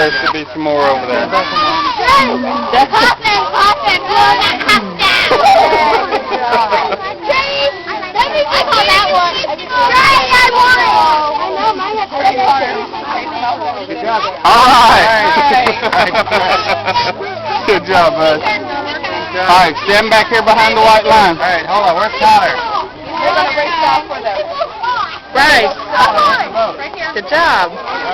there should be some more over there. Puffin, blow that cup down. I call that one. Trey, I won. I know, mine has Good job. All right. Good job, bud. All right, stand back here behind the white line. All right, hold on. Where's Tyler? We're going to race off for them. Bryce, good job.